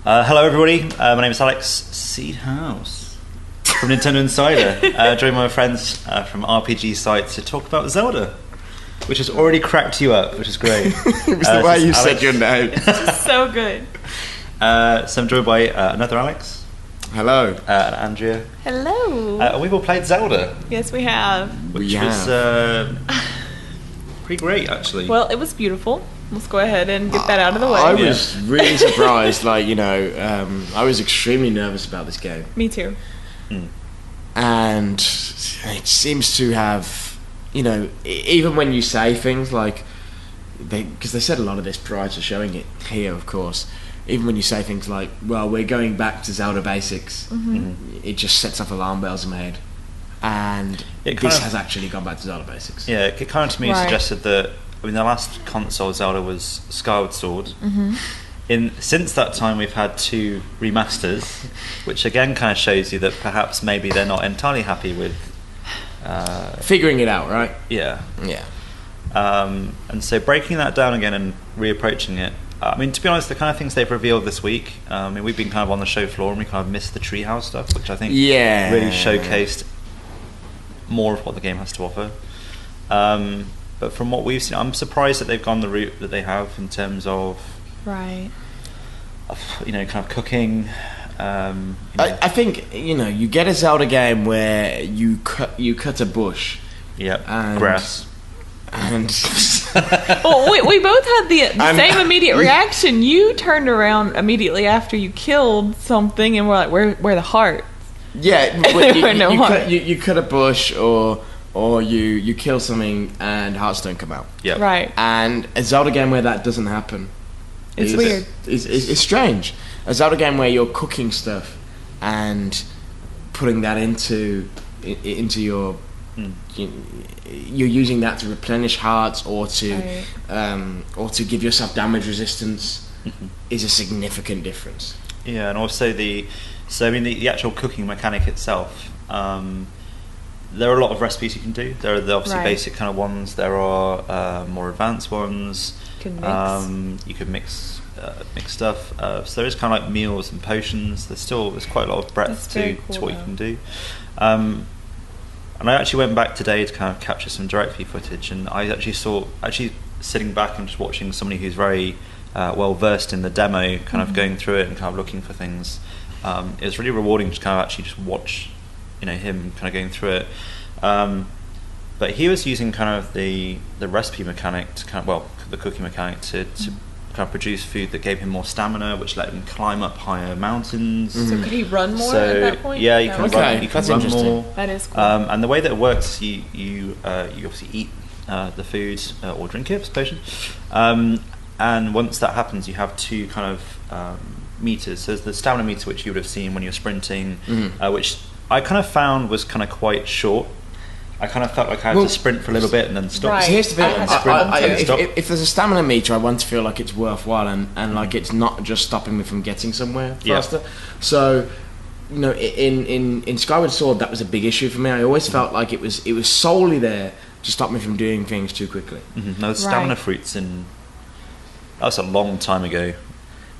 Hello everybody, my name is Alex Seedhouse from Nintendo Insider, joined by my friends from RPG sites to talk about Zelda, which has already cracked you up, which is great. It was the way you said your name. It's just so good. So I'm joined by another Alex. Hello. And Andrea. Hello. And we've all played Zelda. Yes, we have. Which was pretty great, actually. Well, it was beautiful. Let's go ahead and get that out of the way. I was really surprised. I was extremely nervous about this game. Me too. And it seems to have, even when you say things like, because they said a lot of this prior to showing it here, of course. Even when you say things like, well, we're going back to Zelda basics, it just sets off alarm bells in my head. And this has actually gone back to Zelda basics. Yeah, it kind of to me suggested that, the last console Zelda was Skyward Sword. Since that time, we've had 2 remasters, which again kind of shows you that perhaps maybe they're not entirely happy with figuring it out, right? Yeah. And so breaking that down again and reapproaching it. To be honest, the kind of things they've revealed this week. We've been kind of on the show floor and we kind of missed the treehouse stuff, which I think really showcased more of what the game has to offer. But from what we've seen, I'm surprised that they've gone the route that they have in terms of, kind of cooking. I think you get a Zelda game where you cut a bush. Yep. Grass. And well, we both had the same immediate reaction. You turned around immediately after you killed something, and we're like, "Where the hearts?" Yeah, you cut a bush or you kill something and hearts don't come out. Yeah, right. And a Zelda game where that doesn't happen, it's weird. It's strange. A Zelda game where you're cooking stuff and putting that into your. You're using that to replenish hearts or to give yourself damage resistance is a significant difference. Yeah, and also the actual cooking mechanic itself. There are a lot of recipes you can do. There are the obviously basic kind of ones. There are more advanced ones. You can mix stuff. So there is kind of like meals and potions. There's quite a lot of breadth to what you can do. And I actually went back today to kind of capture some direct view footage, and I actually saw sitting back and just watching somebody who's very well versed in the demo, kind of going through it and kind of looking for things. It was really rewarding to kind of actually just watch, him kind of going through it. But he was using kind of the recipe mechanic to the cooking mechanic to kind of produce food that gave him more stamina, which let him climb up higher mountains. So could he run more at that point? Yeah, you can run more. That is cool. And the way that it works, you obviously eat the food or drink it, potion. And once that happens, you have 2 kind of meters. So there's the stamina meter, which you would have seen when you're sprinting, which I kind of found was kind of quite short. I kind of felt like I had to sprint for a little bit and then stop. Right. So here's the thing: if if there's a stamina meter, I want to feel like it's worthwhile and like it's not just stopping me from getting somewhere faster. So, in Skyward Sword, that was a big issue for me. I always felt like it was solely there to stop me from doing things too quickly. No, the stamina fruits that was a long time ago.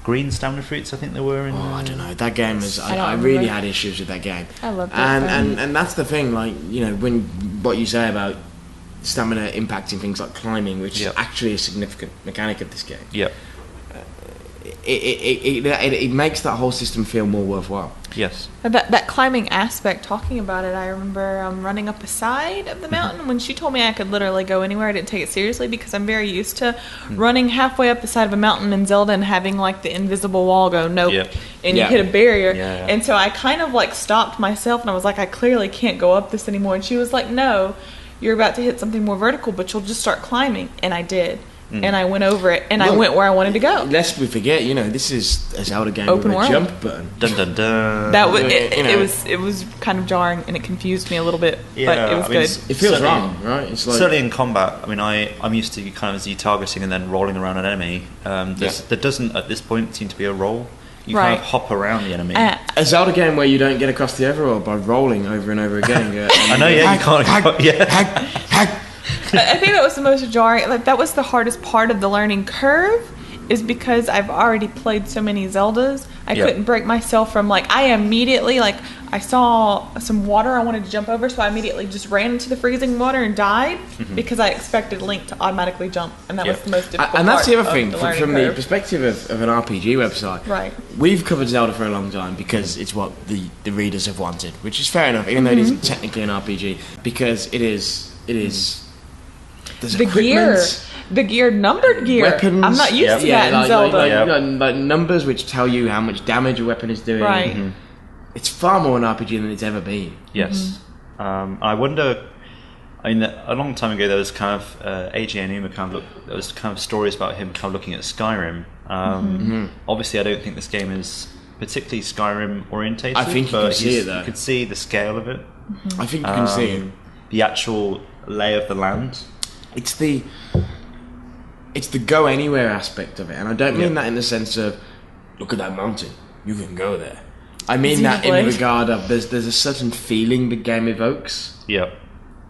Green stamina fruits, I think there were in. I don't know. That game is. I really had issues with that game. I loved it. And that's the thing. Like when what you say about stamina impacting things like climbing, which is actually a significant mechanic of this game. Yep. It makes that whole system feel more worthwhile. Yes. That climbing aspect, talking about it, I remember running up the side of the mountain. When she told me I could literally go anywhere, I didn't take it seriously because I'm very used to running halfway up the side of a mountain in Zelda and having like the invisible wall go nope, and you hit a barrier. And so I kind of like stopped myself and I was like, I clearly can't go up this anymore. And she was like, no, you're about to hit something more vertical, but you'll just start climbing. And I did. And I went over it, and I went where I wanted to go. Lest we forget, this is a Zelda game Open with world. a jump button. Dun dun dun. That was it was kind of jarring, and it confused me a little bit. But it was good. It feels wrong, right? It's like, certainly in combat. I'm used to kind of Z-targeting and then rolling around an enemy. There doesn't at this point seem to be a roll. You kind of hop around the enemy. A Zelda game where you don't get across the overworld by rolling over and over again. I know, you can't. I think that was the most jarring. Like that was the hardest part of the learning curve. is because I've already played so many Zeldas. I Yeah. couldn't break myself from I immediately I saw some water I wanted to jump over, so I immediately just ran into the freezing water and died because I expected Link to automatically jump, and that was the most difficult And that's part the other of thing, the from learning the curve. perspective of an RPG website. Right. We've covered Zelda for a long time because it's what the readers have wanted, which is fair enough, even though it isn't technically an RPG, because it is. There's The gear, equipment, the gear, numbered gear. weapons. I'm not used to yeah, that in Zelda. like numbers which tell you how much damage a weapon is doing. Right. It's far more an RPG than it's ever been. Yes. I wonder. I mean, a long time ago, there was kind of AJ Onuma there was kind of stories about him kind of looking at Skyrim. Obviously, I don't think this game is particularly Skyrim orientated. I think you can see it, though. You could see the scale of it. I think you can see it. The actual lay of the land. It's the go anywhere aspect of it, and I don't mean that in the sense of look at that mountain, you can go there. I mean that in the regard of there's a certain feeling the game evokes,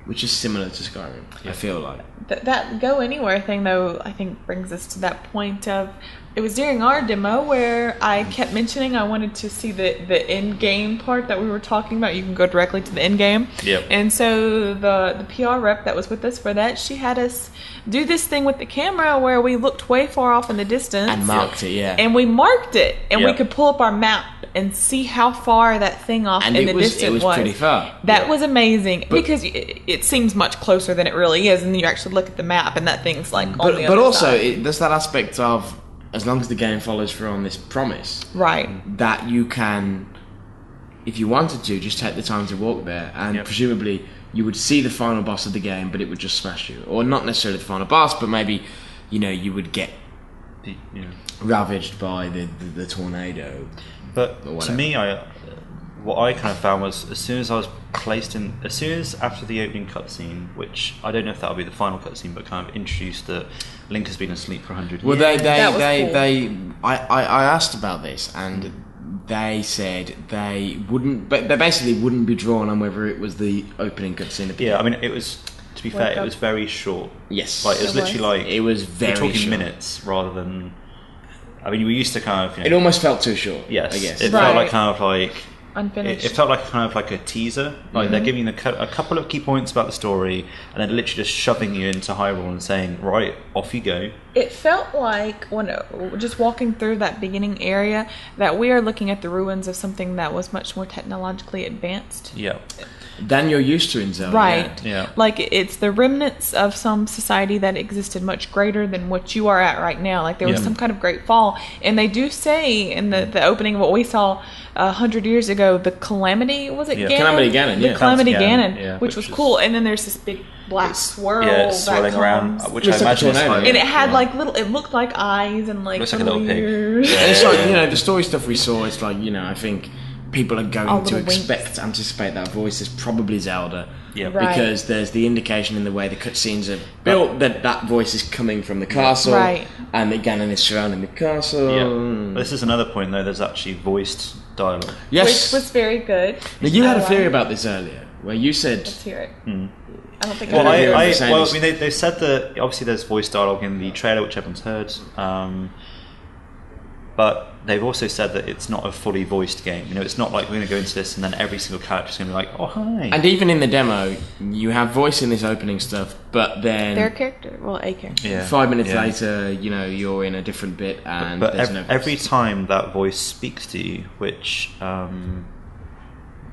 which is similar to Skyrim. I feel like That go anywhere thing, though, I think brings us to that point of it was during our demo where I kept mentioning I wanted to see the end game part that we were talking about. You can go directly to the end game. Yep. And so the PR rep that was with us for that, she had us do this thing with the camera where we looked way far off in the distance and marked it, and we marked it, and we Yep. could pull up our map and see how far that thing off and in the it distance was pretty far. That was amazing because it seems much closer than it really is, and then you actually look at the map and that thing's on the But other also, side. there's that aspect of as long as the game follows through on this promise, Right. that you can, if you wanted to, just take the time to walk there, and presumably you would see the final boss of the game, but it would just smash you, or not necessarily the final boss, but maybe you would get ravaged by the tornado. But to me, what I kind of found was as soon as after the opening cutscene, which I don't know if that'll be the final cutscene, but kind of introduced that Link has been asleep for 100 years. Well, Cool. I asked about this, and they said they wouldn't, but they basically wouldn't be drawn on whether it was the opening cutscene. Yeah, I mean, it was. To be fair, it was very short. Yes, Like it was literally like it was very we're talking short. minutes rather than. I mean, we used to kind of. It almost felt too short. Yes, I guess it Right. felt like kind of like. Unfinished. It felt like kind of like a teaser. Like they're giving you a couple of key points about the story, and then literally just shoving you into Hyrule and saying, "Right, off you go." It felt like when just walking through that beginning area that we are looking at the ruins of something that was much more technologically advanced. Yeah. than you're used to in Zelda. Right. Yeah. Like it's the remnants of some society that existed much greater than what you are at right now. Like there was Yeah. some kind of great fall. And they do say in the opening of what we saw 100 years ago, the Calamity, was it Yeah. Ganon? Calamity Ganon, The yeah. Calamity Ganon, Ganon, yeah, which was which is- cool. And then there's this big black swirl that swirling around, comes. which Looks I like a imagine is tornado. like, And it had like little, it looked like eyes and like Looks like a little pig. ears. Yeah. And it's like, you know, the story stuff we saw, it's like, you know, I think people are All going to little winks. anticipate that voice is probably Zelda. Yeah. Right. Because there's the indication in the way the cutscenes are built that that voice is coming from the castle. Right. And that Ganon is surrounding the castle. Yeah. This is another point though. There's actually voiced dialogue. Yes. Which was very good. Now, you had a I theory liked- about this earlier, where you said... Let's hear it. I don't think Well, I heard it. I mean, they said that obviously there's voice dialogue in the trailer, which everyone's heard. But they've also said that it's not a fully voiced game. You know, it's not like we're going to go into this and then every single character's going to be like, "Oh, hi." And even in the demo, you have voice in this opening stuff, but then... Their character, well, a character. Yeah. 5 minutes Yeah. later, you know, you're in a different bit and But there's no voice. every time that voice speaks to you, which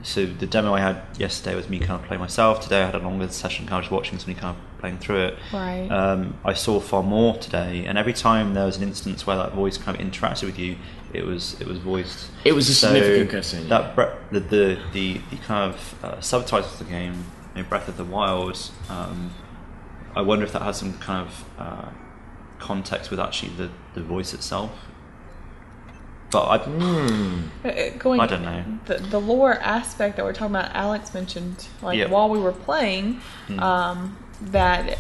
so the demo I had yesterday was me kind of playing myself. Today I had a longer session, kind of just watching somebody kind of playing through it. Right. I saw far more today, and every time there was an instance where that voice kind of interacted with you, it was voiced. It was a So significant cutscene. That the kind of subtitles of the game, you know, Breath of the Wild. I wonder if that has some kind of context with actually the voice itself. But Going, I don't know. The lore aspect that we're talking about, Alex mentioned, like Yep. while we were playing, that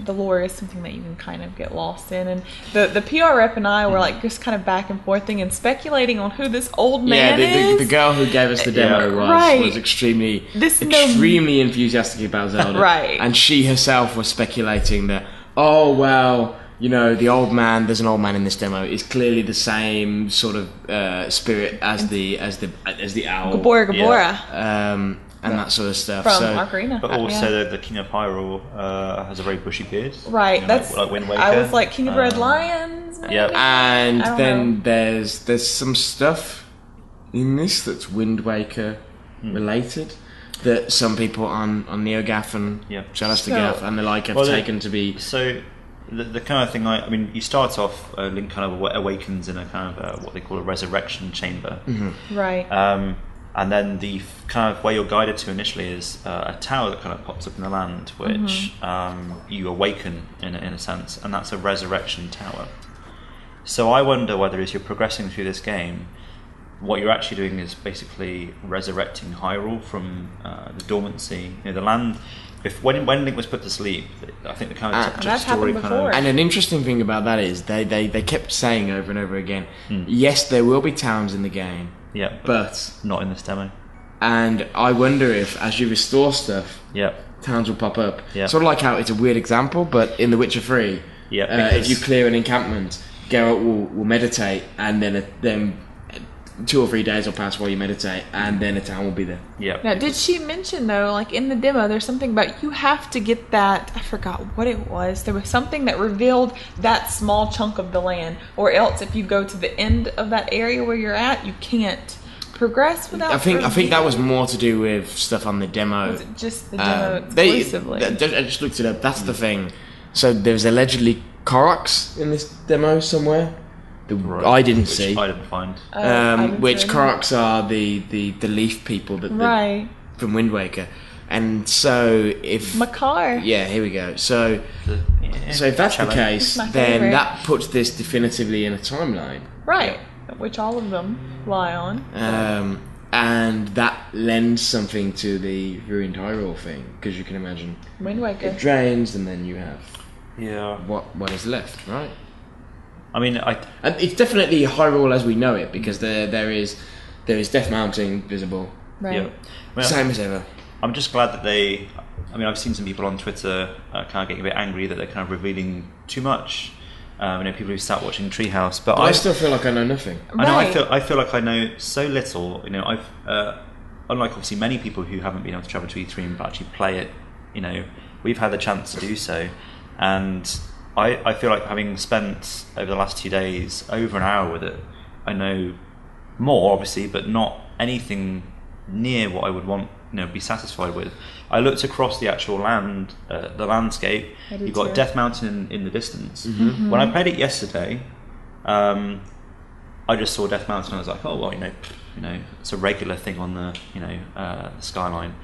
the lore is something that you can kind of get lost in. And the PR rep and I were like just kind of back and forthing and speculating on who this old man is. The girl who gave us the demo Yeah. was Right. extremely This enthusiastic about Zelda. Right. And she herself was speculating that, oh, well, you know, the old man. There's an old man in this demo. Is clearly the same sort of spirit as the owl. Gabora. And that sort of stuff. From So, Ocarina. But also the King of Hyrule has a very bushy beard. Right, You know, that's like Wind Waker. I was like King of Red Lions. Maybe? Yep. and I don't then know. there's some stuff in this that's Wind Waker related that some people on NeoGAF and Yep. shout out to So- GAF and the like have Well, taken to be. So the kind of thing, I mean, you start off, Link kind of awakens in a kind of what they call a resurrection chamber. Right. And then the kind of way you're guided to initially is a tower that kind of pops up in the land, which you awaken in a sense, and that's a resurrection tower. So I wonder whether as you're progressing through this game, what you're actually doing is basically resurrecting Hyrule from the dormancy. You know, the land. When Link was put to sleep, I think the kind of that's story happened kind of. before. And an interesting thing about that is they kept saying over and over again, yes, there will be towns in the game, Yeah, but not in this demo. and I wonder if as you restore stuff, Yeah. towns will pop up. Yeah. Sort of like how it's a weird example, but in The Witcher 3, Yeah, if because- you clear an encampment, Geralt will meditate, and then 2 or 3 days will pass while you meditate, and then a town will be there. Yeah. Now, did she mention though, like in the demo, there's something about you have to get that? I forgot what it was. There was something that revealed that small chunk of the land, or else if you go to the end of that area where you're at, you can't progress without. I think that was more to do with stuff on the demo. Was it just the demo They- exclusively? I just looked it up. That's the thing. So there's allegedly Koroks in this demo somewhere. Right. I didn't Which see. I didn't find. I didn't Which see Koroks are the leaf people that right. from Wind Waker, and so if Makar. yeah, here we go. So Yeah, so if that's the challenge. case, It's my then favourite. that puts this definitively in a timeline, Right. Which all of them lie on. and that lends something to the ruined Hyrule thing, because you can imagine Wind Waker. it drains, and then you have Yeah. what is left, right? I mean, And it's definitely Hyrule as we know it, because there is Death Mountain visible, Right. yeah. I mean, same as ever. I'm just glad that they. I mean, I've seen some people on Twitter kind of getting a bit angry that they're kind of revealing too much. You know, people who start watching Treehouse, but But I still feel like I know nothing. I know Right. I feel like I know so little. You know, I've unlike obviously many people who haven't been able to travel to E3 and actually play it. You know, we've had the chance to do so, and I feel like having spent over the last 2 days over an hour with it, I know more obviously, but not anything near what I would want. You know, be satisfied with. I looked across the actual land, the landscape. I did You've got too. Death Mountain in the distance. When I played it yesterday, I just saw Death Mountain and I was like, oh well, you know, it's a regular thing on the the skyline.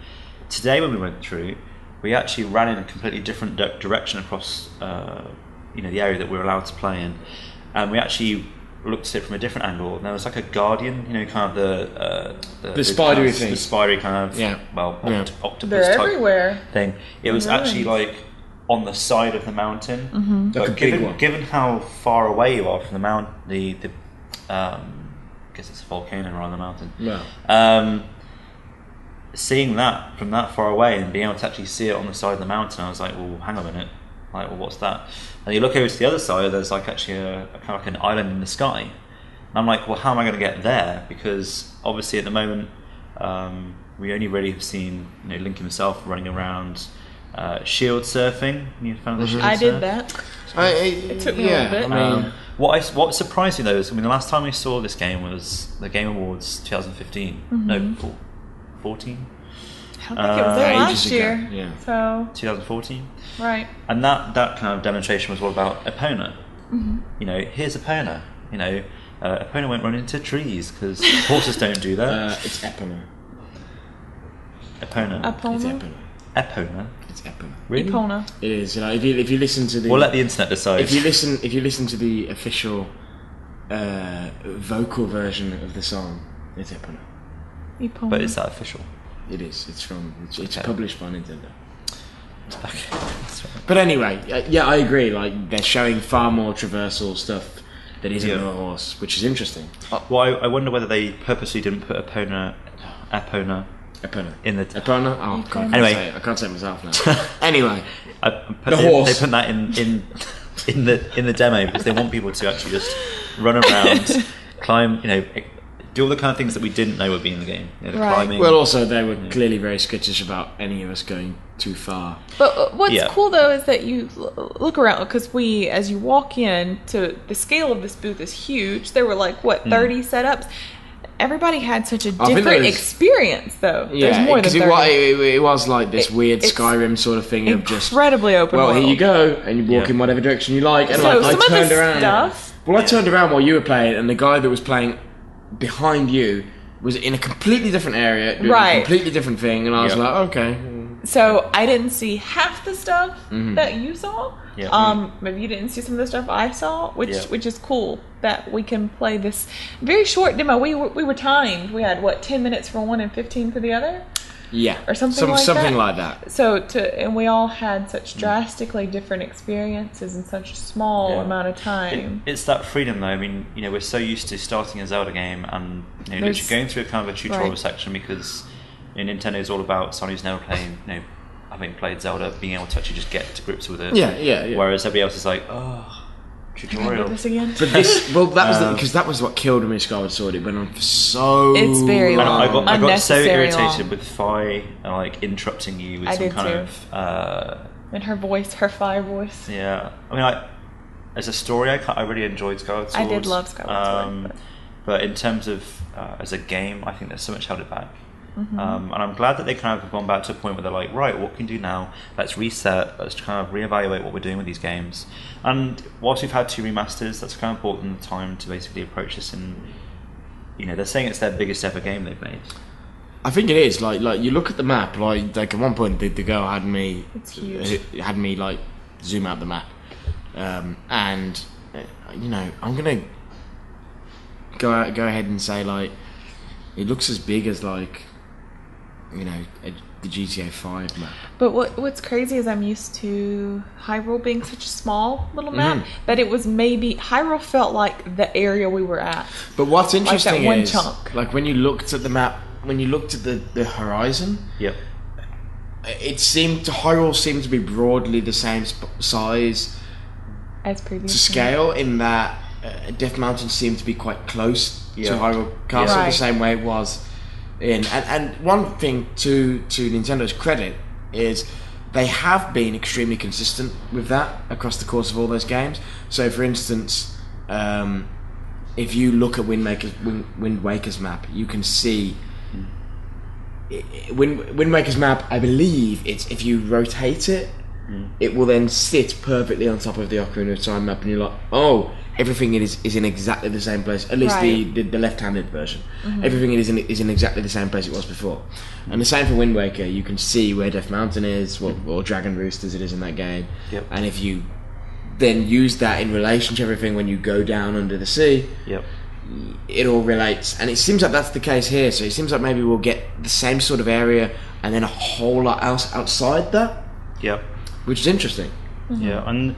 Today when we went through, we actually ran in a completely different direction across the area that we were allowed to play in, and we actually looked at it from a different angle. And there was like a guardian, kind of the spidery kind of, thing. the spidery kind of Yeah. octopus They're type everywhere. thing. It was Really? actually like on the side of the mountain. Like a big one. Given how far away you are from the mount, I guess it's a volcano rather than a mountain. Well, Seeing that from that far away and being able to actually see it on the side of the mountain, I was like, well, hang on a minute. Like, well, what's that? And you look over to the other side, there's like actually a kind of like an island in the sky. And I'm like, well, how am I going to get there? Because obviously at the moment, we only really have seen Link himself running around shield surfing. You found the shield I did surf? that. it took me a little bit. I mean, What surprised me though is, the last time we saw this game was the Game Awards 2015. No, 14? I don't think it was there ages last ago, year. yeah. So, 2014. right. And that kind of demonstration was all about Epona. Here's Epona. Epona won't run into trees because horses don't do that. it's Epona. Epona. It's Epona? Epona. Epona. It's Epona. Really? Epona. It is. If you listen to the We'll let the internet decide. if you listen to the official vocal version of the song, it's Epona. Epona. But is that official? It is. It's Okay. published by Nintendo. Okay. That's right. But anyway, yeah, I agree. Like, they're showing far more traversal stuff that isn't Yeah. on a horse, which is interesting. Well, I wonder whether they purposely didn't put Epona Epona. in the. Epona? Oh, God, Anyway. I can't say it myself now. Anyway, The horse. They put that in in the demo because they want people to actually just run around, climb, do all the kind of things that we didn't know would be in the game. The climbing. Well, also they were clearly very skittish about any of us going too far. But what's cool though is that you look around, because as you walk in, to the scale of this booth is huge. There were 30 setups. Everybody had such a different experience, though. Yeah, there's more than 30. It was like this weird Skyrim sort of thing of just incredibly open. Well, world. here you go, and you walk in whatever direction you like. And so I some turned of the around. Stuff, I turned around while you were playing, and the guy that was playing behind you was in a completely different area, doing a completely different thing, and I was like, okay. So I didn't see half the stuff that you saw. Yeah. Maybe you didn't see some of the stuff I saw, which is cool that we can play this very short demo. We were timed. We had 10 minutes for one and 15 for the other. Yeah, or something like that. So and we all had such drastically different experiences in such a small amount of time. It's that freedom, though. I mean, we're so used to starting a Zelda game and literally going through a kind of a tutorial section because Nintendo is all about someone who's never played, having played Zelda, being able to actually just get to grips with it. Yeah. Whereas everybody else is like, oh, tutorial. Can I do this again? But that was because that was what killed me. Skyward Sword. It went on for so. It's very long. I got so irritated long. with Fi interrupting you with some kind of. And her voice, her Fi voice. Yeah, I mean, as a story, I really enjoyed Skyward Sword. I did love Skyward Sword. But in terms of as a game, I think there's so much held it back. And I'm glad that they kind of have gone back to a point where they're like, right, what can we do now? Let's reset. Let's kind of reevaluate what we're doing with these games. And whilst we've had 2 remasters, that's kind of bought them the time to basically approach this. And they're saying it's their biggest ever game they've made. I think it is. Like you look at the map. Like at one point, the girl had me. It's huge. Had me zoom out the map, and I'm gonna go ahead and say it looks as big as the GTA 5 map. But what's crazy is I'm used to Hyrule being such a small little map that it was maybe Hyrule felt like the area we were at. But what's interesting like that one is chunk. When you looked at the map, when you looked at the horizon, Hyrule seemed to be broadly the same size as previous to scale, in that Death Mountain seemed to be quite close to Hyrule Castle, the same way it was in. And one thing to Nintendo's credit is they have been extremely consistent with that across the course of all those games. So, for instance, if you look at Wind Waker's map, you can see Wind Waker's map. I believe it's if you rotate it, it will then sit perfectly on top of the Ocarina of Time map, and you're like, oh, everything is in exactly the same place. At least the left-handed version. Everything is in exactly the same place it was before. And the same for Wind Waker. You can see where Death Mountain is, or Dragon Roost as it is in that game. Yep. And if you then use that in relation to everything when you go down under the sea, it all relates. And it seems like that's the case here. So it seems like maybe we'll get the same sort of area and then a whole lot else outside that. Yep. Which is interesting. Yeah, and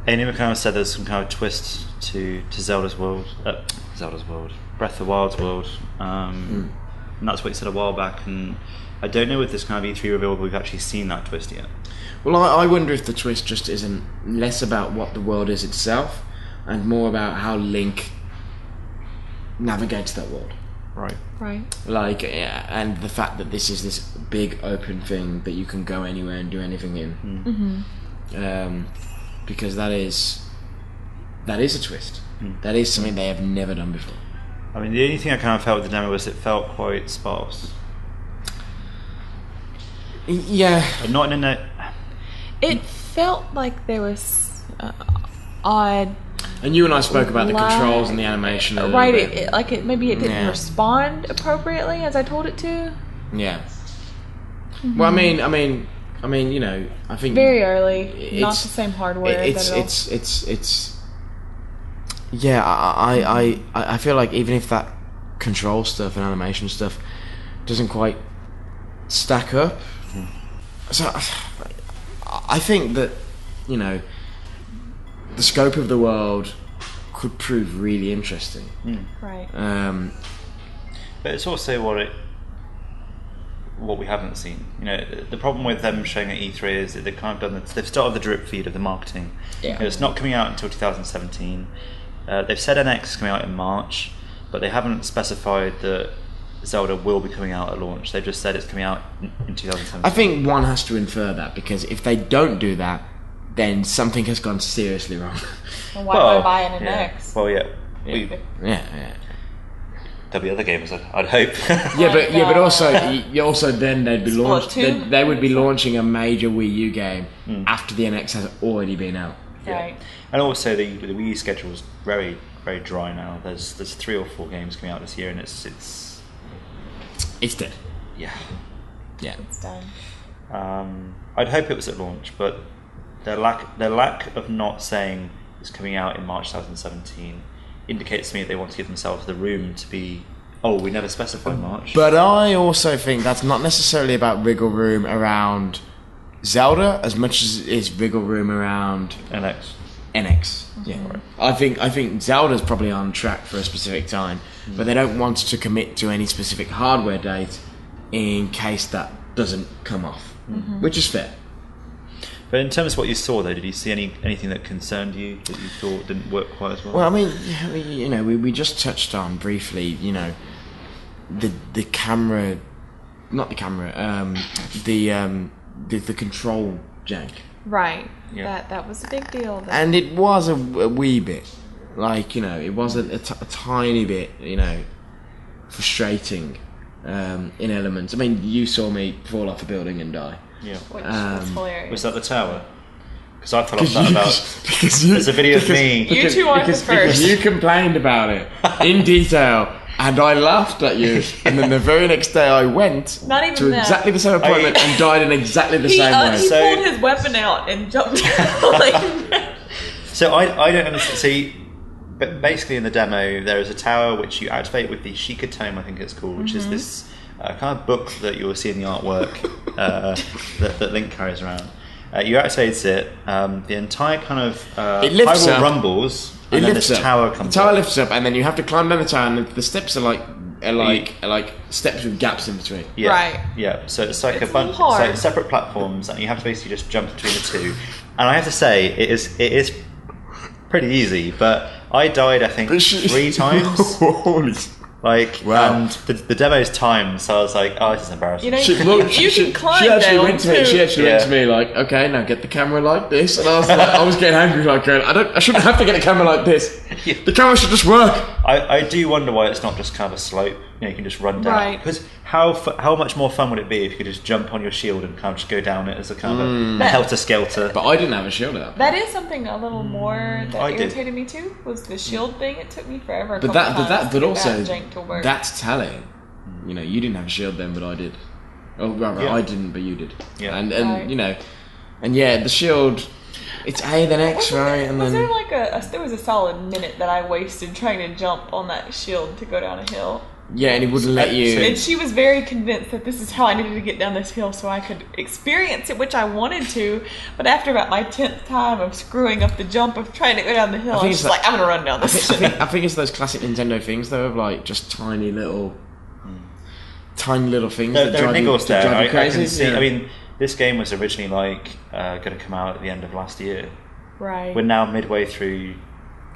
Amy kind of said there's some kind of twist to Zelda's world, Breath of the Wild's world, and that's what he said a while back. And I don't know with this kind of E3 reveal we've actually seen that twist yet. Well, I wonder if the twist just isn't less about what the world is itself and more about how Link navigates that world. Right. And the fact that this is this big open thing that you can go anywhere and do anything in. Because that is a twist. That is something they have never done before. I mean, the only thing I kind of felt with the demo was it felt quite sparse. Yeah. But not in a... It felt like there was odd... And you and I spoke about the controls and the animation. Right, maybe it didn't respond appropriately as I told it to. Yeah. Well, I mean, I think very early, not the same hardware. It's. Yeah, I feel like even if that control stuff and animation stuff doesn't quite stack up, so I think that the scope of the world could prove really interesting. Right. But it's also what what we haven't seen. You know, the problem with them showing at E3 is that they've kind of they've started the drip feed of the marketing. Yeah. You know, it's not coming out until 2017. They've said NX is coming out in March, but they haven't specified that Zelda will be coming out at launch. They've just said it's coming out in 2017. I think one has to infer that, because if they don't do that, then something has gone seriously wrong. And why am I buying an X? Well, yeah. Yeah. There'll be other games, I'd hope. But also then they'd be Splatoon? they would be launching a major Wii U game after the NX has already been out. Right. And also the Wii U schedule is very, very dry now. There's 3 or 4 games coming out this year, and it's dead. yeah. It's done. I'd hope it was at launch, but their lack of not saying it's coming out in March 2017 indicates to me that they want to give themselves the room to be, we never specified March. But I also think that's not necessarily about wiggle room around Zelda as much as it is wiggle room around NX. Yeah, I think Zelda's probably on track for a specific time, but they don't want to commit to any specific hardware date in case that doesn't come off, which is fair. But in terms of what you saw, though, did you see anything that concerned you that you thought didn't work quite as well? Well, I mean, we just touched on briefly, the camera, not the camera, the control jank. Right. Yeah. That was a big deal. And it was a wee bit, it wasn't a tiny bit, frustrating in elements. I mean, you saw me fall off a building and die. Yeah. Which was hilarious. Was that the tower? Because I fell off that there's a video of me. You two aren't the because first. you complained about it in detail, and I laughed at you. And then the very next day, I went Not even to that. exactly the same appointment and died in exactly the same way. He So- pulled his weapon out and jumped out. So I don't understand. See, but basically in the demo, there is a tower which you activate with the Sheikah Tome, I think it's called, which is this kind of book that you'll see in the artwork that Link carries around. You activate it, the entire kind of It lifts Hyrule up. rumbles, and It then lifts this up. tower The comes tower up. lifts up, and then you have to climb down the tower, and the steps are like steps with gaps in between. Yeah, Right. Yeah, so it's like It's a bunch, a little it's like hard. separate platforms, and you have to basically just jump between the two. And I have to say, it is pretty easy, but I died, I think, 3 times. Holy. Wow. And the demo's timed, so I was like, this is embarrassing. You can climb she actually down went to me. too. She actually went to me okay, now get the camera like this. And I was getting angry, I shouldn't have to get a camera like this. Yeah. The camera should just work. I do wonder why it's not just kind of a slope. You can just run down. Right. Because how much more fun would it be if you could just jump on your shield and kind of just go down it as a kind of a helter-skelter? But I didn't have a shield out. That is something a little more that I did. irritated me too. Was the shield thing? It took me forever. But also jank to work. that's telling. You didn't have a shield then, but I did. Oh, rather, Yeah. I didn't, but you did. Yeah. And Right. and yeah, the shield. It's A then X, right? And was then there like there was a solid minute that I wasted trying to jump on that shield to go down a hill. yeah, and it wouldn't let you. And she was very convinced that this is how I needed to get down this hill so I could experience it, which I wanted to. But after about my 10th time of screwing up the jump of trying to go down the hill, I think was it's just like, I'm gonna run down this. I think it's those classic Nintendo things though, of just tiny little things There that are drive you, niggles that there. drive you I crazy. can see. Yeah. I mean, this game was originally going to come out at the end of last year. Right. We're now midway through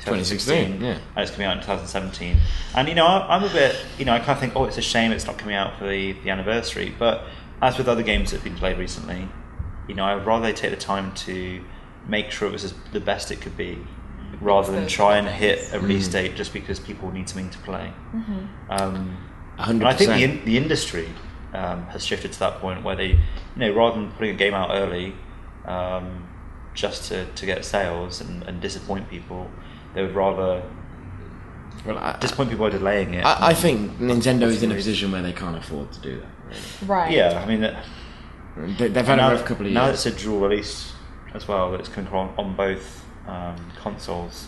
2016, yeah. and it's coming out in 2017. And I'm a bit, I kind of think, it's a shame it's not coming out for the anniversary. But as with other games that have been played recently, I'd rather they take the time to make sure it was the best it could be, rather than try and hit a release date just because people need something to play. 100%. And I think the industry has shifted to that point where they, rather than putting a game out early, just to get sales and disappoint people, they would rather disappoint people by delaying it. I think Nintendo is in a position where they can't afford to do that. Really. Right. Yeah, I mean, They've had a rough couple of years. now it's a dual release as well. That it's coming on both consoles.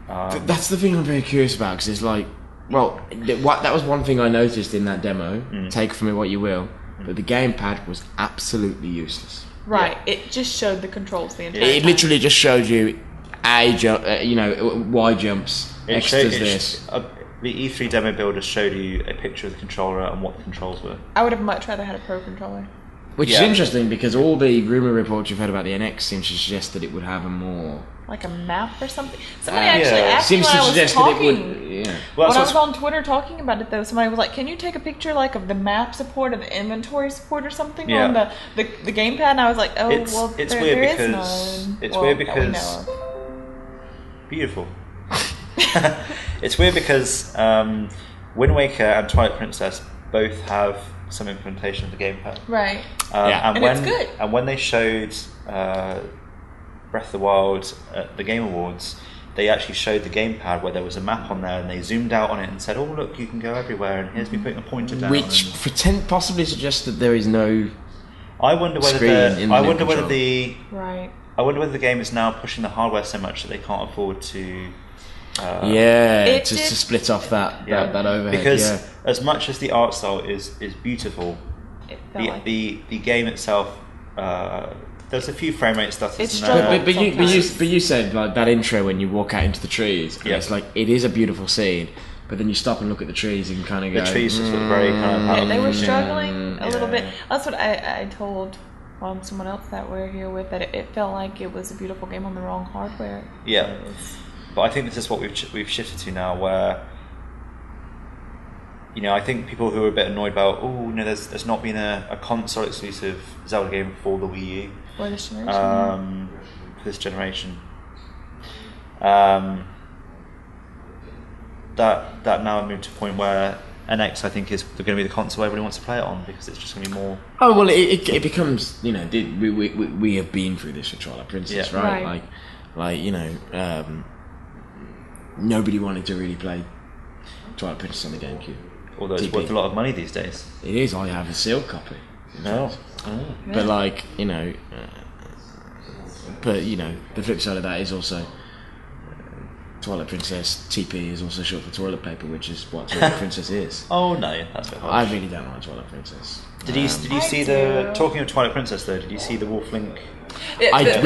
That's the thing I'm very curious about, because it's that was one thing I noticed in that demo. Take from it what you will, but the gamepad was absolutely useless. Right. It just showed the controls the entire It time. literally just showed you A jump, Y jumps, X does this. the E3 demo builder showed you a picture of the controller and what the controls were. I would have much rather had a Pro controller. Which is interesting because all the rumor reports you've heard about the NX seem to suggest that it would have a more like a map or something. Somebody actually asked me seems when to I was suggest talking. that it would. Yeah. Well, when I was on Twitter talking about it, though, somebody was like, "Can you take a picture like of the map support or the inventory support or something on the GamePad?" And I was like, "Oh, it's well, weird there is because none." it's well, weird that we because know of. beautiful. It's weird because Wind Waker and Twilight Princess both have some implementation of the gamepad. Right. And it's good. And when they showed Breath of the Wild at the Game Awards, they actually showed the gamepad where there was a map on there, and they zoomed out on it and said, "Oh, look, you can go everywhere, and here's me putting a pointer down." Which possibly suggests that there is no. I wonder whether I wonder whether the game is now pushing the hardware so much that they can't afford to. To split off that overhead. Because as much as the art style is beautiful, the game itself, there's a few frame rate stuff. But you said like that intro when you walk out into the trees. And it's like it is a beautiful scene, but then you stop and look at the trees and kind of go. The trees just look very kind of. They were struggling a little bit. That's what I told someone else that we're here with, that it felt like it was a beautiful game on the wrong hardware. Yeah. But I think this is what we've shifted to now, where I think people who are a bit annoyed about there's not been a console exclusive Zelda game for the Wii U for this generation. That now moved to a point where NX I think is going to be the console everybody wants to play it on, because it's just going to be more. Oh well, it becomes we have been through this with Twilight Princess, right? Nobody wanted to really play Twilight Princess on the GameCube. Although it's worth a lot of money these days. It is. I have a sealed copy. No. But the flip side of that is also Twilight Princess TP is also short for toilet paper, which is what Twilight Princess is. Oh no, that's a bit I harsh. really don't like Twilight Princess. Did you see talking of Twilight Princess though? Did you see the Wolf Link? We did.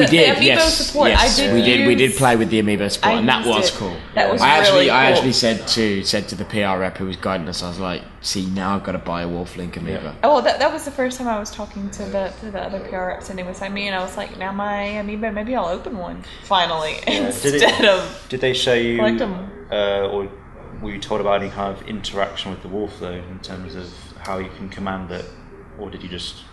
We did play with the Amiibo support, and that was cool. That was I really cool. actually said to the PR rep who was guiding us, I was like, "See, now I've got to buy a Wolf Link Amiibo." Yeah. Oh, well, that was the first time I was talking to the other PR rep sitting beside me, and I was like, "Now my Amiibo, maybe I'll open one finally instead of." Did they show you, collect them. Or were you told about any kind of interaction with the wolf though, in terms of how you can command it, or did you just?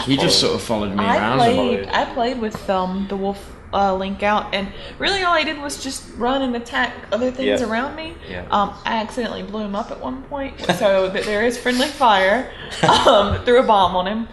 He just sort of followed me around. I played with the wolf link out, and really all I did was just run and attack other things around me. Yeah. I accidentally blew him up at one point, so there is friendly fire. Threw a bomb on him.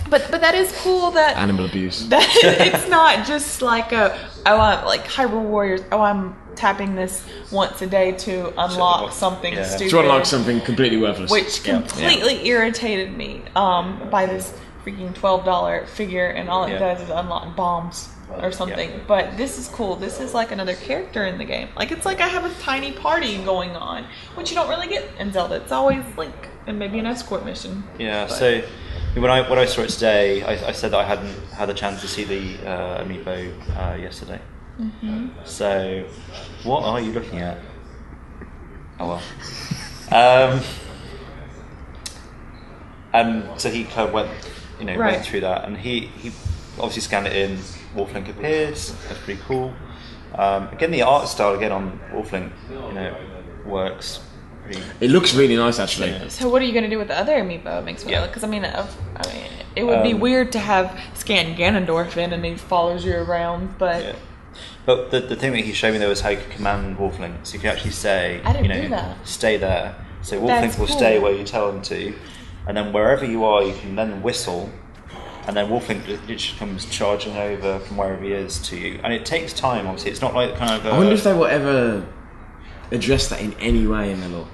But that is cool that animal abuse. That it's not just like I'm like Hyrule Warriors. I'm tapping this once a day to unlock something stupid. To unlock something completely worthless. Which completely irritated me by this freaking $12 figure, and all it does is unlock bombs or something. Yeah. But this is cool. This is like another character in the game. Like it's like I have a tiny party going on, which you don't really get in Zelda. It's always Link and maybe an escort mission. Yeah, so when I saw it today, I said that I hadn't had the chance to see the Amiibo yesterday. Mm-hmm. So, what are you looking at? Oh well. And so he kind of went through that, and he obviously scanned it in. Wolflink appears. That's pretty cool. Again, the art style on Wolflink, works. It looks really nice, actually. Yeah. So, what are you going to do with the other Amiibo? It makes me because it would be weird to have scan Ganondorf in and he follows you around, but. Yeah. But the thing that he showed me there was how you could command Wolflink. So you can actually say, do that. Stay there. So Wolflink will stay where you tell him to, and then wherever you are, you can then whistle, and then Wolflink just comes charging over from wherever he is to you. And it takes time, obviously. It's not like kind of. I wonder if they will ever address that in any way in the lore.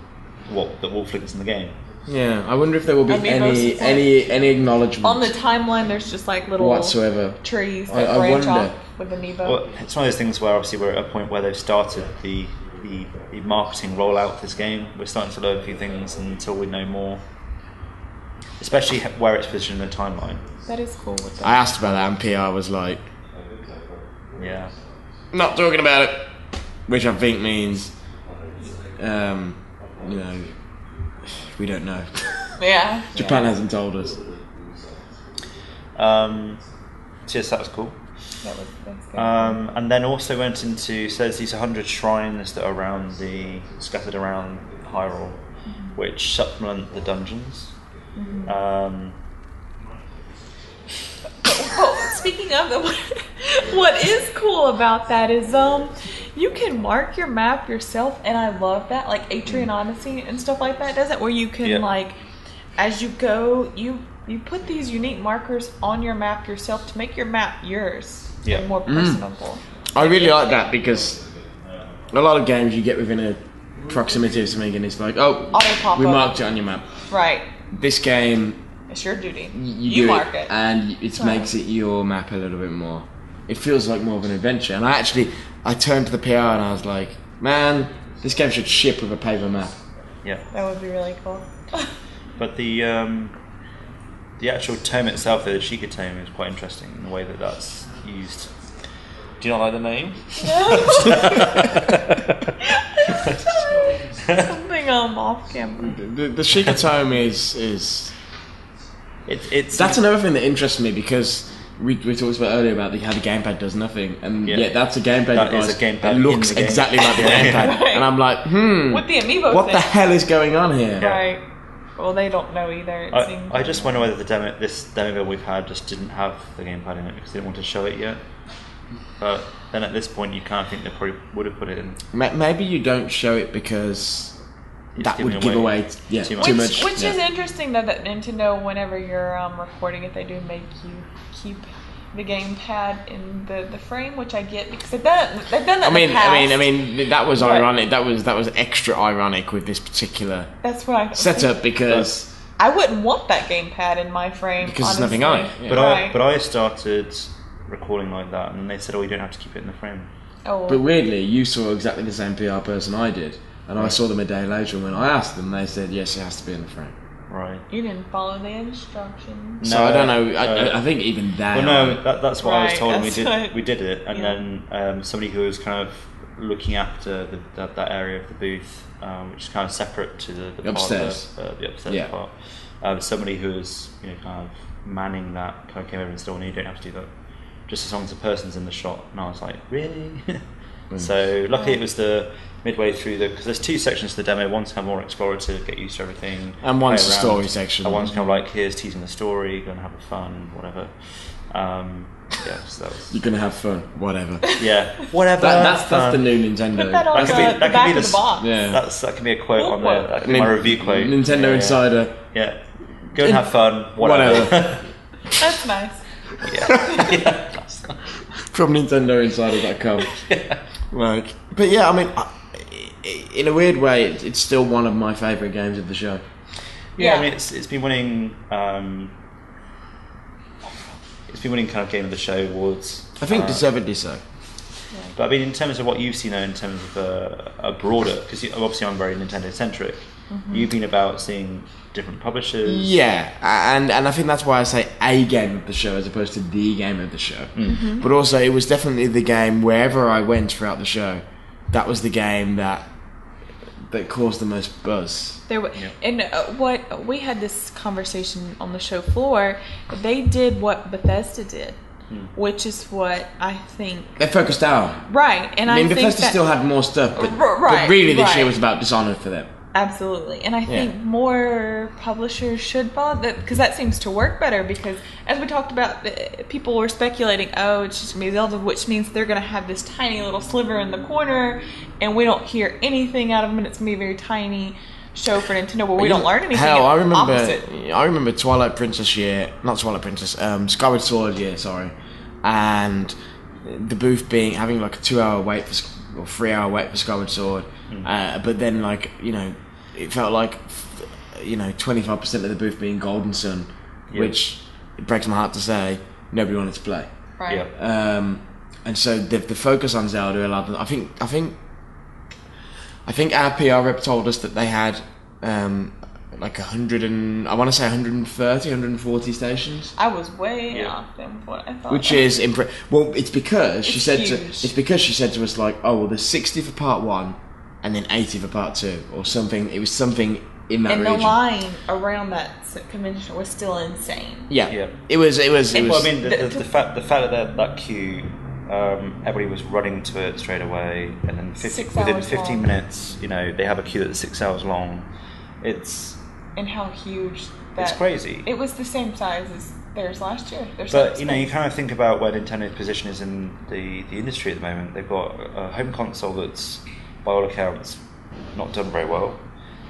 What, that Wolflink's in the game? Yeah, I wonder if there will be any acknowledgement on the timeline. There's just like little whatsoever trees that branch off with Amiibo. Well, it's one of those things where obviously we're at a point where they've started the marketing rollout for this game. We're starting to learn a few things until we know more, especially where it's positioned in the timeline. That is cool. With that. I asked about that, and PR was like, "Yeah, not talking about it," which I think means you know, we don't know. Yeah. Japan hasn't told us. So yes, that was cool. That's good. And then also went into, so there's these 100 shrines that are scattered around Hyrule, which supplement the dungeons. Speaking of, what is cool about that is you can mark your map yourself, and I love that. Like Atrian Odyssey and stuff like that does it, where you can like, as you go, you put these unique markers on your map yourself to make your map yours and more personable. I really like that because a lot of games you get within a proximity of something and it's like, oh, we marked it on your map. Right. This game, it's your duty. You mark it. And it makes it your map a little bit more. It feels like more of an adventure. And I turned to the PR and I was like, man, this game should ship with a paper map. Yeah. That would be really cool. But the actual tome itself, the Sheikah tome, is quite interesting in the way that that's used. Do you not like the name? Something off camera. The Sheikah tome is that's another thing that interests me because we talked about earlier about how the GamePad does nothing, and yet that's a GamePad device that looks exactly like the GamePad, Right. and I'm like, With the Amiibo what thing. the hell is going on here? Right. Well, they don't know either. I just wonder whether this demo we've had just didn't have the GamePad in it because they didn't want to show it yet. But then at this point, you kind of think they probably would have put it in. Maybe you don't show it because that would give away too much. Which is interesting that Nintendo, whenever you're recording it, they do make you keep the gamepad in the frame, which I get because they've done that in the past. I mean, that was ironic. That was extra ironic with this particular setup because I wouldn't want that gamepad in my frame because honestly. there's nothing on it. Yeah. But I started recording like that, and they said, "Oh, you don't have to keep it in the frame." Oh. But weirdly, you saw exactly the same PR person I did, and I saw them a day later. And when I asked them, they said, "Yes, it has to be in the frame." Right. You didn't follow the instructions. So I don't know. I think even that. Well, no, that's what I was told. And we did it, and then somebody who was kind of looking after that area of the booth, which is kind of separate to the upstairs, part the upstairs part. Somebody who was kind of manning that kind of came over and said, "Oh, no, you don't have to do that. Just as long as the person's in the shot." And I was like, "Really?" So luckily it was the midway through because there's two sections to the demo. One's kind of more explorative, get used to everything, and one's the story section. And one's kind of like, here's teasing the story, gonna have fun, whatever. So that was... You're gonna have fun, whatever. Yeah, whatever. That's the new Nintendo. Put that on the back of the box. Yeah, that can be a quote on there. My review quote. Nintendo Insider. Yeah, go and have fun, whatever. That's nice. Yeah. From NintendoInsider.com. Right. But yeah, I mean, in a weird way, it's still one of my favourite games of the show. Yeah, I mean, it's been winning. It's been winning kind of game of the show awards. I think deservedly so. But I mean, in terms of what you've seen, in terms of a broader, because obviously I'm very Nintendo centric. You've been about seeing different publishers. Yeah, and I think that's why I say a game of the show as opposed to the game of the show. But also, it was definitely the game wherever I went throughout the show. That was the game that caused the most buzz. And what we had this conversation on the show floor. They did what Bethesda did. Which is what I think they focused out. Right, and I mean Bethesda still had more stuff, but really this year was about Dishonored for them. Absolutely, and I think more publishers should follow that because that seems to work better. Because as we talked about, people were speculating, oh, it's just gonna be Zelda, which means they're gonna have this tiny little sliver in the corner, and we don't hear anything out of them, and it's gonna be a very tiny show for Nintendo where we don't learn anything. Hell, I remember Twilight Princess year, not Twilight Princess, Skyward Sword year, sorry, and the booth having like a 2-hour wait or 3-hour wait for Skyward Sword, but then it felt like 25% of the booth being Golden Sun, which it breaks my heart to say nobody wanted to play. Right. And so the focus on Zelda allowed them. I think our PR rep told us that they had like 140 stations. I was way off than what I thought. Which is impressive. Well, it's because she said to us like, oh, well, there's 60 for part 1, and then 80 for part 2 or something. It was something in that And region. the line around that convention was still insane. Yeah. It was. Well, I mean, the fact that queue, everybody was running to it straight away, and then within 15 minutes, they have a queue that's 6 hours long. And how huge it's crazy. It was the same size as theirs last year. But you kind of think about where Nintendo's position is in the industry at the moment. They've got a home console that's, by all accounts, not done very well.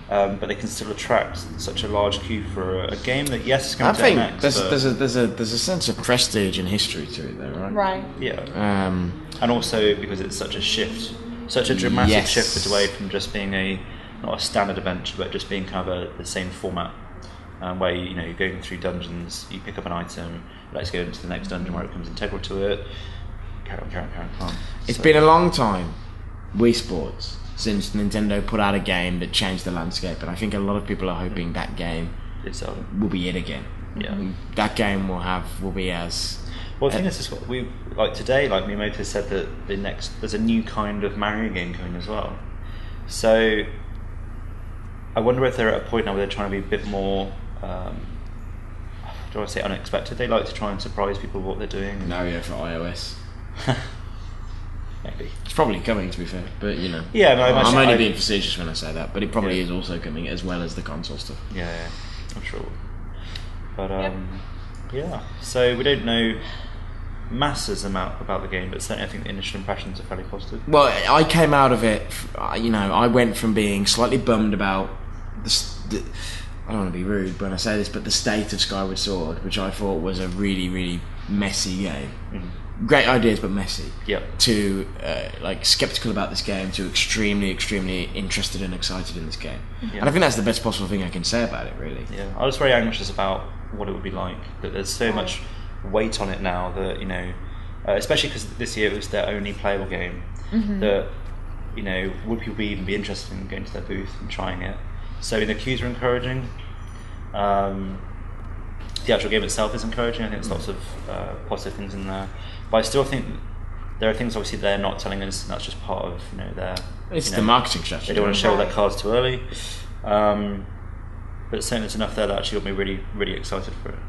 But they can still attract such a large queue for a game that, yes, it's going to I think there's a sense of prestige and history to it, though, right? Right. Yeah. And also because it's such a dramatic shift away from just being not a standard adventure, but just being kind of the same format, where you're going through dungeons, you pick up an item, let's go into the next dungeon where it becomes integral to it. Carry on. It's been a long time, Wii Sports, since Nintendo put out a game that changed the landscape, and I think a lot of people are hoping that game will be it again. Yeah, that game will be as. Well, the thing is, we today, Miyamoto said that there's a new kind of Mario game coming as well. So I wonder if they're at a point now where they're trying to be a bit more. Do I want to say unexpected? They like to try and surprise people with what they're doing. Mario for iOS. Maybe. It's probably coming, to be fair, but Yeah, no, I'm only being facetious when I say that, but it probably is also coming as well as the console stuff. Yeah, I'm sure. But yeah, so we don't know masses about the game, but certainly I think the initial impressions are fairly positive. Well, I came out of it, I went from being slightly bummed about I don't want to be rude when I say this, but the state of Skyward Sword, which I thought was a really, really messy game. Mm-hmm. Great ideas, but messy. Yep. To skeptical about this game, to extremely, extremely interested and excited in this game. Yep. And I think that's the best possible thing I can say about it, really. Yeah, I was very anxious about what it would be like. That there's so much weight on it now that especially because this year it was their only playable game. Mm-hmm. That would people even be interested in going to their booth and trying it? So the queues are encouraging. The actual game itself is encouraging. I think there's lots of positive things in there. But I still think there are things obviously they're not telling us, and that's just part of their. It's the marketing strategy. They don't want to show all their cards too early. But certainly there's enough there that actually got me really, really excited for it.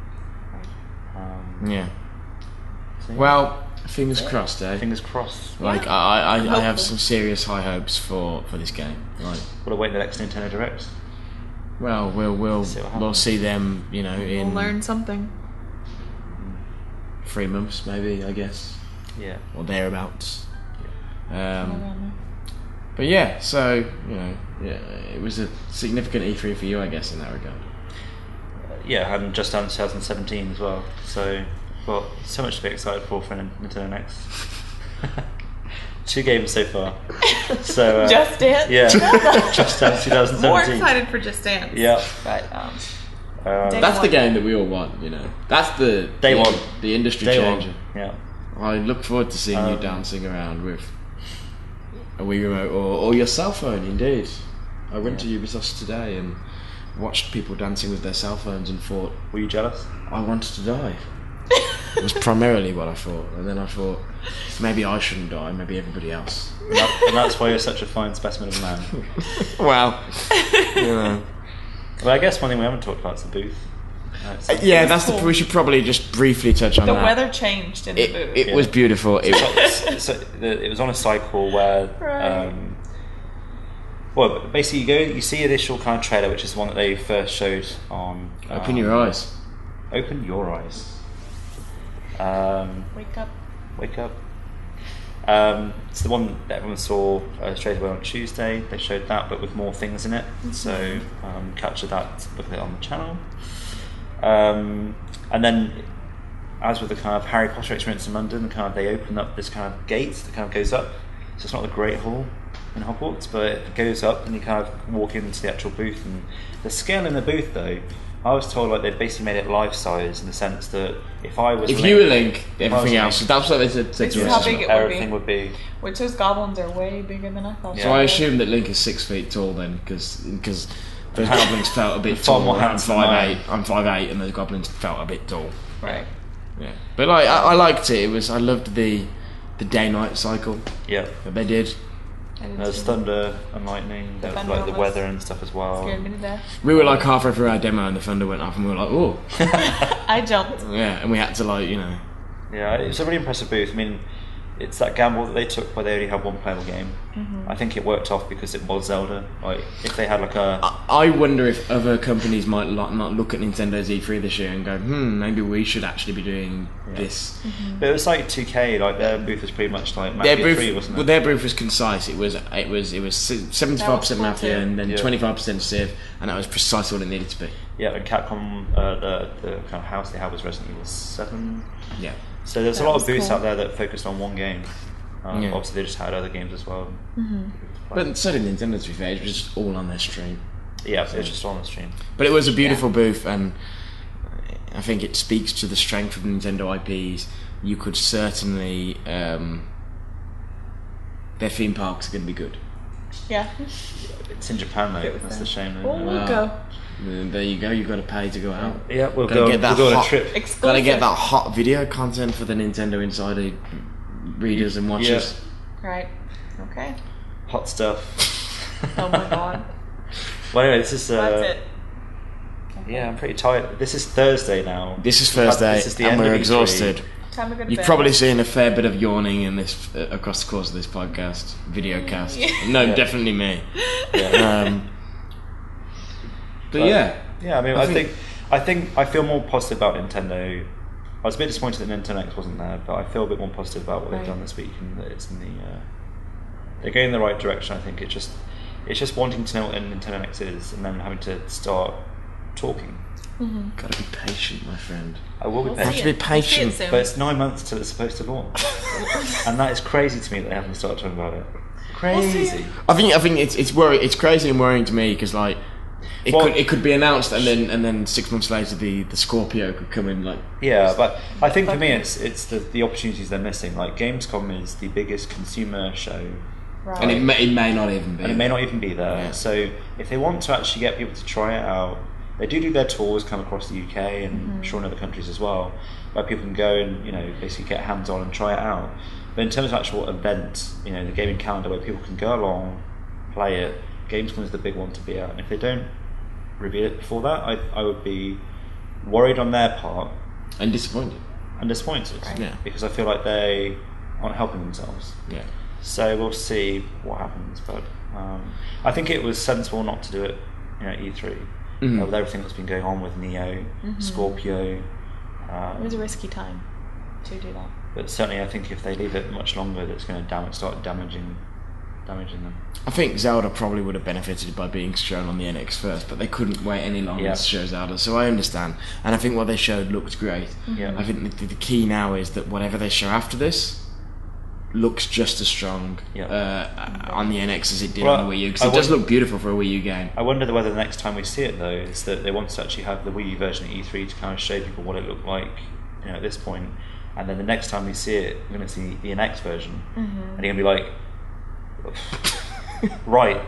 Yeah. So, well, fingers crossed, eh? Fingers crossed. I have some serious high hopes for this game. We'll await the next Nintendo Direct. Well, we'll see them, we'll learn something. 3 months, maybe, I guess. Yeah. Or thereabouts. But yeah, so it was a significant E3 for you, I guess, in that regard. Yeah, and just done 2017 as well. So, so much to be excited for Nintendo Next. 2 games so far. So Just Dance. Yeah, Just Dance 2017. More excited for Just Dance. Yeah, but that's the game that we all want. That's the day one, the industry day changer. One. Yeah, I look forward to seeing you dancing around with a Wii remote or your cell phone. Indeed, I went to Ubisoft today and watched people dancing with their cell phones and thought, were you jealous? I wanted to die. It was primarily what I thought, and then I thought maybe I shouldn't die, maybe everybody else. And that's why you're such a fine specimen of a man. Well, Well, I guess one thing we haven't talked about is the booth. That's we should probably just briefly touch on that. The weather changed in the booth. It was beautiful. It was on a cycle where. Right. Well, basically, you see the initial kind of trailer, which is the one that they first showed on. Open your eyes. Open your eyes. Wake up. Wake up. It's the one that everyone saw straight away on Tuesday. They showed that, but with more things in it. Mm-hmm. So captured that, look at it on the channel. And then, as with the kind of Harry Potter experience in London, they open up this kind of gate that kind of goes up. So it's not the Great Hall in Hogwarts, but it goes up and you kind of walk into the actual booth. And the scale in the booth, though, I was told they'd basically made it life size in the sense that if you were Link, everything else. That's what they said to us. How big everything would be. Which those goblins are way bigger than I thought. Yeah. So I assume that Link is 6 feet tall then, because those goblins felt a bit tall. I'm 5'8", and those goblins felt a bit tall. Right. Yeah, but I liked it. I loved the day-night cycle. Yeah, that they did. I didn't There's see thunder and lightning. The There was thunder like the was- weather and stuff as well. Scared me to death. We were like halfway through our demo and the thunder went off and we were like, oh. I jumped. Yeah, and we had to like, you know. Yeah, it's a really impressive booth. I mean, it's that gamble that they took where they only had one playable game. I think it worked off because it was Zelda. Like, if they had like a... I wonder if other companies might not look at Nintendo's E3 this year and go, maybe we should actually be doing this. But it was like 2K, like their booth was pretty much like Mafia 3, wasn't it? Well, their booth was concise. It was 75% Mafia and then 25% Civ, and that was precisely what it needed to be. Yeah, and Capcom, the kind of house they had was Resident Evil 7. Yeah. So there's a That lot of was booths cool. out there that focused on one game. Yeah. Obviously, they just had other games as well. But so did Nintendo, to be fair. It was just all on their stream. Yeah, it was just on the stream. But it was a beautiful booth, and I think it speaks to the strength of Nintendo IPs. You could certainly... their theme parks are going to be good. Yeah. It's in Japan though. It was That's there. the shame. Oh, Isn't it? we'll go. There you go. You've got to pay to go out. Yeah, we'll Gotta go. get that We'll go on a hot- trip. Exclusive. Got to get that hot video content for the Nintendo Insider readers and watchers. Right. Okay. Hot stuff. Oh my god. Well, anyway, this is. That's it. Yeah, I'm pretty tired. This is Thursday now. This is Thursday, This is the and end we're of E3. exhausted. Time to go to You've bed. probably seen a fair bit of yawning in this across the course of this podcast, video cast. No, Yeah. definitely me. Yeah. But yeah, Yeah, I mean, I I think I feel more positive about Nintendo. I was a bit disappointed that Nintendo X wasn't there, but I feel a bit more positive about what they've Right. done this week and that it's in the. They're going in the right direction. I think it's just wanting to know what a Nintendo X is and then having to start talking. gotta be patient, my friend. I will be We'll patient. see to be it. We'll see it patient, soon. But it's 9 months till it's supposed to launch, and that is crazy to me that they haven't started talking about it. Crazy. I think it's crazy and worrying to me because like Well- it could be announced and then 6 months later the Scorpio could come in like Yeah, but I think for me it's the opportunities they're missing. Like Gamescom is the biggest consumer show, Right. and it may not even be. and it may not even be there. Yeah. So if they want to actually get people to try it out, they do their tours, come across the UK and I'm sure in other countries as well, where people can go and basically get hands on and try it out. But in terms of actual events, the gaming calendar where people can go along, play it, Gamescom is the big one to be at. And if they don't reveal it before that, I would be worried on their part and disappointed. and disappointed. Right. Yeah. Because I feel like they aren't helping themselves. Yeah. So we'll see what happens. But I think it was sensible not to do it at E3. With everything that's been going on with Neo, Scorpio. It was a risky time to do that. But certainly I think if they leave it much longer, that's going to start damaging them. I think Zelda probably would have benefited by being shown on the NX first, but they couldn't wait any longer Yeah. to show Zelda, so I understand. And I think what they showed looked great. Yeah. I think the key now is that whatever they show after this looks just as strong on the NX as it did Well, on the Wii U, because it does look beautiful for a Wii U game. I wonder whether the next time we see it though is that they want to actually have the Wii U version at E3 to kind of show people what it looked like at this point, and then the next time we see it we're going to see the NX version and you're going to be like right.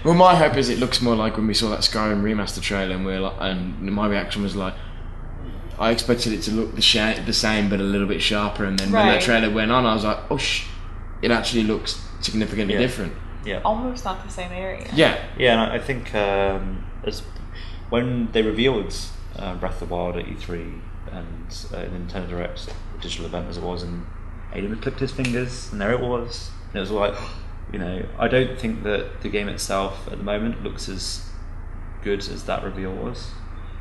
Well, my hope is it looks more like when we saw that Skyrim remaster trailer, and my reaction was like, I expected it to look the same but a little bit sharper, and then when that Right. trailer went on, I was like, oh it actually looks significantly Yeah. different. Yeah. Almost not the same area. Yeah. Yeah, and I think when they revealed Breath of the Wild at E3 and Nintendo Direct, digital event as it was, and Aiden had clipped his fingers, and there it was. And it was like, I don't think that the game itself at the moment looks as good as that reveal was.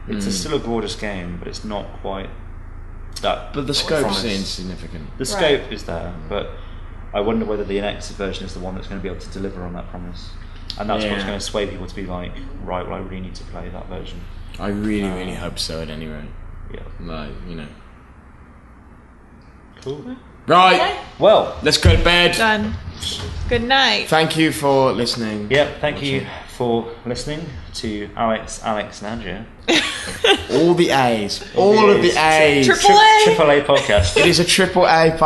It's still a gorgeous game, but it's not quite that. But the scope promise. seems significant. The scope is there, but I wonder whether the NX version is the one that's going to be able to deliver on that promise. And that's what's going to sway people to be like, right, well, I really need to play that version. I really, really hope so at any rate. Yeah. Like, Cool. Right, Okay. Well, let's go to bed. Done. Good night. Thank you for listening. thank you for listening to Alex, and Andrea. All the A's. All of the A's. Triple A. Triple A podcast. It is a triple A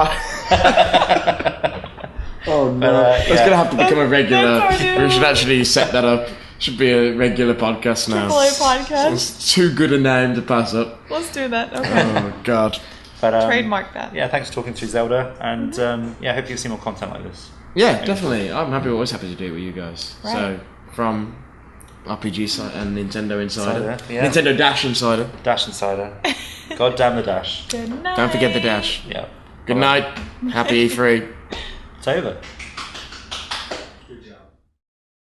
Oh no. That's going to have to become a regular. That's our new- We should actually set that up. Should be a regular podcast now. Triple A podcast. It's too good a name to pass up. Let's do that. Okay. Oh god. But, Trademark that. Yeah, thanks for talking through Zelda, and I hope you see more content like this. Yeah, definitely. I'm always happy to do it with you guys. Right. So, from RPG side and Nintendo Insider. Insider, yeah. Nintendo Dash Insider. Dash Insider. God damn the Dash. Good night. Don't forget the Dash. Yeah. Good night. Happy E3. It's over. Good job.